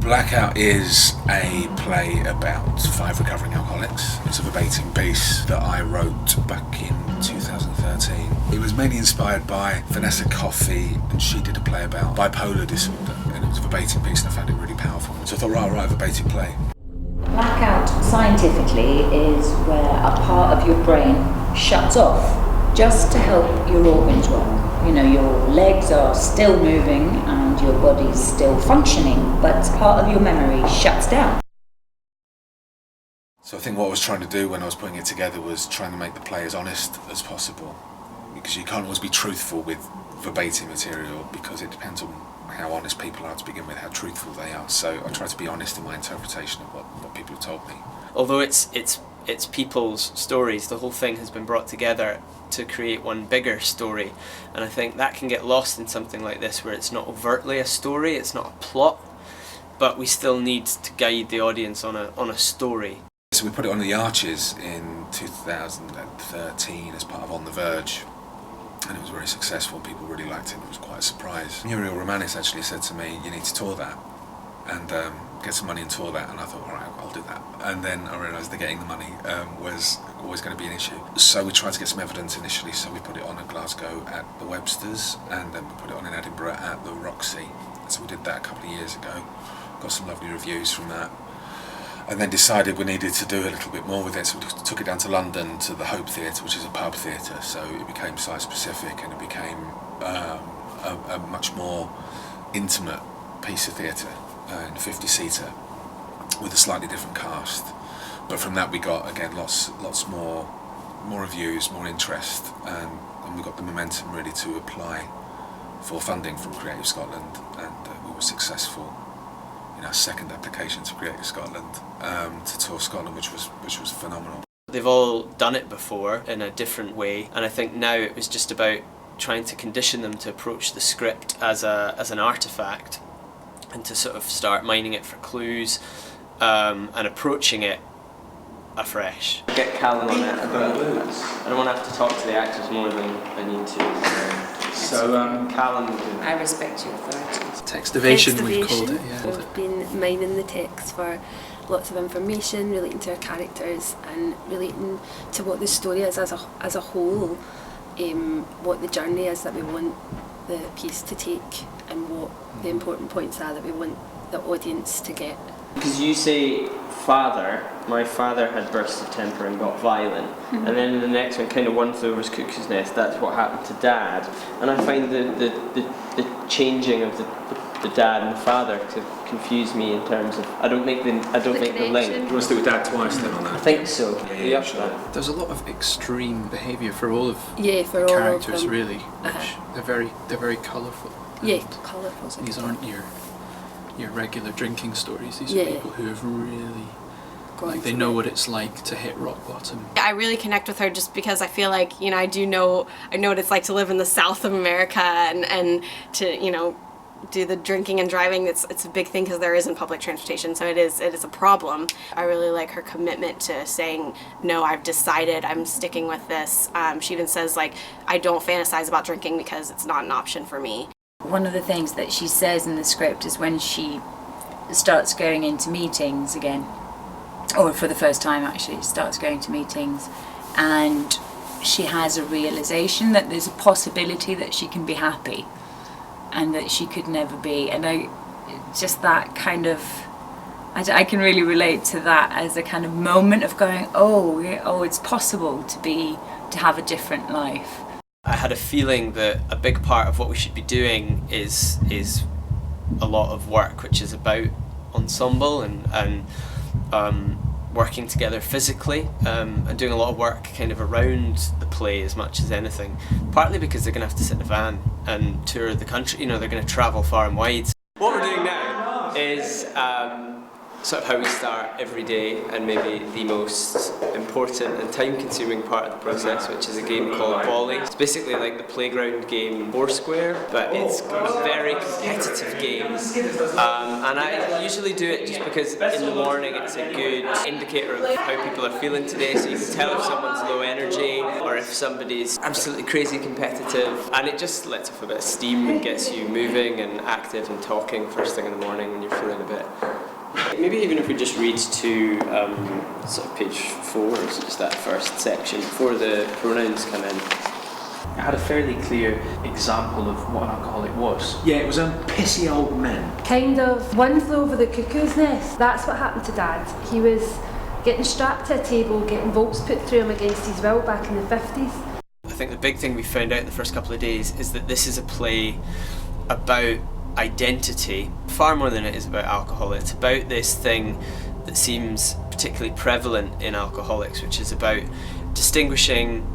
Blackout is a play about 5 recovering alcoholics. It's a verbatim piece that I wrote back in 2013. It was mainly inspired by Vanessa Coffey, and she did a play about bipolar disorder, and it was a verbatim piece and I found it really powerful. So I thought, right, I'll write a verbatim play. Blackout, scientifically, is where a part of your brain shuts off just to help your organs work. You know, your legs are still moving and your body's still functioning, but part of your memory shuts down. So I think what I was trying to do when I was putting it together was trying to make the play as honest as possible, because you can't always be truthful with verbatim material because it depends on how honest people are to begin with, how truthful they are. So I try to be honest in my interpretation of what people have told me. Although it's people's stories, the whole thing has been brought together to create one bigger story, and I think that can get lost in something like this where it's not overtly a story, it's not a plot, but we still need to guide the audience on a story. So we put it on the Arches in 2013 as part of On the Verge, and it was very successful. People really liked it. It was quite a surprise. Muriel Romanis actually said to me, you need to tour that and get some money and tour that, and I thought, all right, I'll do that. And then I realised that getting the money was always going to be an issue. So we tried to get some evidence initially, so we put it on in Glasgow at the Websters, and then we put it on in Edinburgh at the Roxy. So we did that a couple of years ago, got some lovely reviews from that, and then decided we needed to do a little bit more with it, so we took it down to London to the Hope Theatre, which is a pub theatre, so it became site-specific and it became a much more intimate piece of theatre, in a 50-seater, with a slightly different cast. But from that we got, again, lots more reviews, more interest, and we got the momentum really to apply for funding from Creative Scotland, and we were successful in our second application to Creative Scotland to tour Scotland, which was phenomenal. They've all done it before in a different way, and I think now it was just about trying to condition them to approach the script as an artefact, and to sort of start mining it for clues, and approaching it afresh. Get Callum on it. I don't want to have to talk to the actors more than I need to. So Callum. I respect your authority. Textivation, we've called it. Yeah. We've been mining the text for lots of information relating to our characters and relating to what the story is as a whole, what the journey is that we want the piece to take, and what the important points are that we want the audience to get. Because you say father, my father had bursts of temper and got violent, and then in the next one, kind of one flew over his cuckoo's nest, that's what happened to Dad. And I find the changing of the dad and the father to confuse me in terms of I don't make the link. You want to stick with Dad twice then on that? I think so. Yeah, sure. There's a lot of extreme behaviour for all of For the all characters, of them. really. Which they're very colourful. Yeah, colourful. These aren't your regular drinking stories. These are people who have really, they know what it's like to hit rock bottom. I really connect with her just because I feel like, I know what it's like to live in the south of America and to, do the drinking and driving. It's a big thing because there isn't public transportation, so it is a problem. I really like her commitment to saying, no, I've decided I'm sticking with this. She even says, I don't fantasize about drinking because it's not an option for me. One of the things that she says in the script is when she starts going into meetings again, or for the first time actually, starts going to meetings, and she has a realisation that there's a possibility that she can be happy and that she could never be. And I can really relate to that as a kind of moment of going, oh, it's possible to have a different life. I had a feeling that a big part of what we should be doing is a lot of work which is about ensemble and working together physically, and doing a lot of work kind of around the play as much as anything, partly because they're going to have to sit in a van and tour the country, they're going to travel far and wide. What we're doing now is sort of how we start every day, and maybe the most important and time-consuming part of the process, which is a game called Volley. It's basically like the playground game Foursquare, but it's a very competitive game. And I usually do it just because in the morning it's a good indicator of how people are feeling today, so you can tell if someone's low energy or if if somebody's absolutely crazy competitive, and it just lets off a bit of steam and gets you moving and active and talking first thing in the morning when you're feeling a bit. Maybe even if we just read to sort of page 4, so just that first section, before the pronouns come in. I had a fairly clear example of what an alcoholic was. Yeah, it was pissy old men. Kind of one flew over the cuckoo's nest. That's what happened to Dad. He was getting strapped to a table, getting volts put through him against his will back in the 50s. I think the big thing we found out in the first couple of days is that this is a play about identity, far more than it is about alcohol. It's about this thing that seems particularly prevalent in alcoholics, which is about distinguishing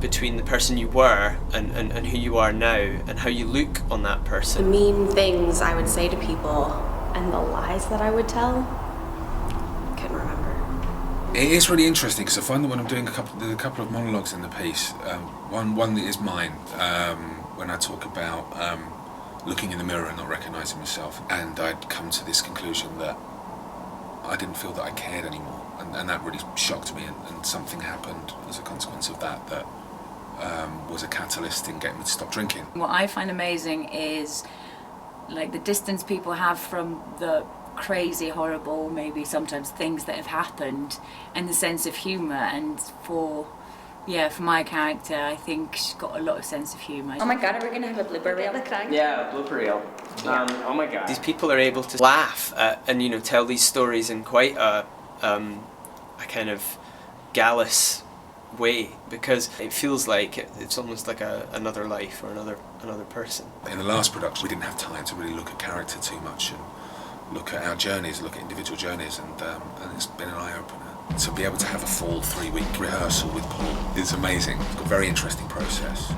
between the person you were and who you are now, and how you look on that The person. mean things I would say to people and the lies that I would tell, couldn't remember. It is really interesting because I find that when I'm doing a couple of monologues in the piece, one that is mine, when I talk about looking in the mirror and not recognising myself, and I'd come to this conclusion that I didn't feel that I cared anymore, and that really shocked me, and something happened as a consequence of that was a catalyst in getting me to stop drinking. What I find amazing is like the distance people have from the crazy, horrible, maybe sometimes things that have happened, and the sense of humour. And for my character, I think she's got a lot of sense of humour. Oh my god, are we going to have a blooper reel? Yeah, blooper reel. Oh my god. These people are able to laugh at, and tell these stories in quite a kind of gallus way, because it feels like it's almost like another life or another person. In the last production, we didn't have time to really look at character too much and look at our journeys, look at individual journeys, and it's been an eye-opener. To be able to have a full 3-week rehearsal with Paul is amazing. It's got a very interesting process.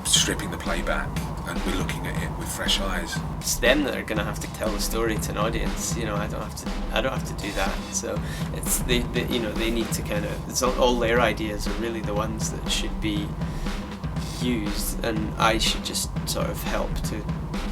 Stripping the play back, and we're looking at it with fresh eyes. It's them that are going to have to tell the story to an audience. I don't have to do that. So it's they need to kind of. It's all their ideas are really the ones that should be used, and I should just sort of help to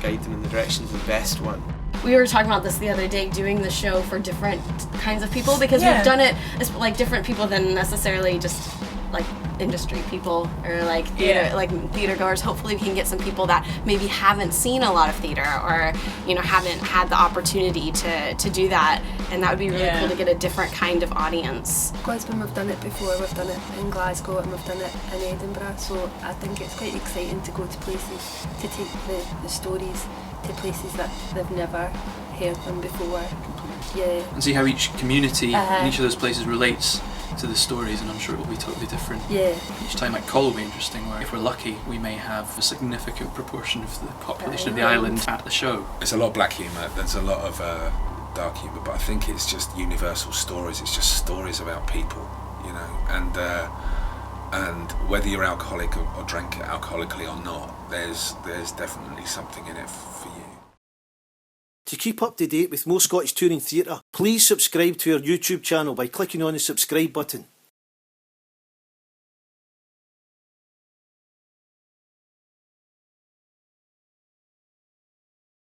guide them in the direction of the best one. We were talking about this the other day, doing the show for different kinds of people, because we've done it as like different people than necessarily just like industry people or like theater goers. Hopefully we can get some people that maybe haven't seen a lot of theater or haven't had the opportunity to do that, and that would be really cool to get a different kind of audience. Because when we've done it before, we've done it in Glasgow and we've done it in Edinburgh, so I think it's quite exciting to go to places, to take the stories to places that they've never heard them before. Yeah. And see how each community in each of those places relates to the stories, and I'm sure it will be totally different. Yeah. Each time at Col will be interesting, where if we're lucky we may have a significant proportion of the population of the island at the show. There's a lot of black humour, there's a lot of dark humour, but I think it's just universal stories. It's just stories about people, and whether you're alcoholic or drink alcoholically or not, there's definitely something in it for you. To keep up to date with more Scottish touring theatre, please subscribe to our YouTube channel by clicking on the subscribe button.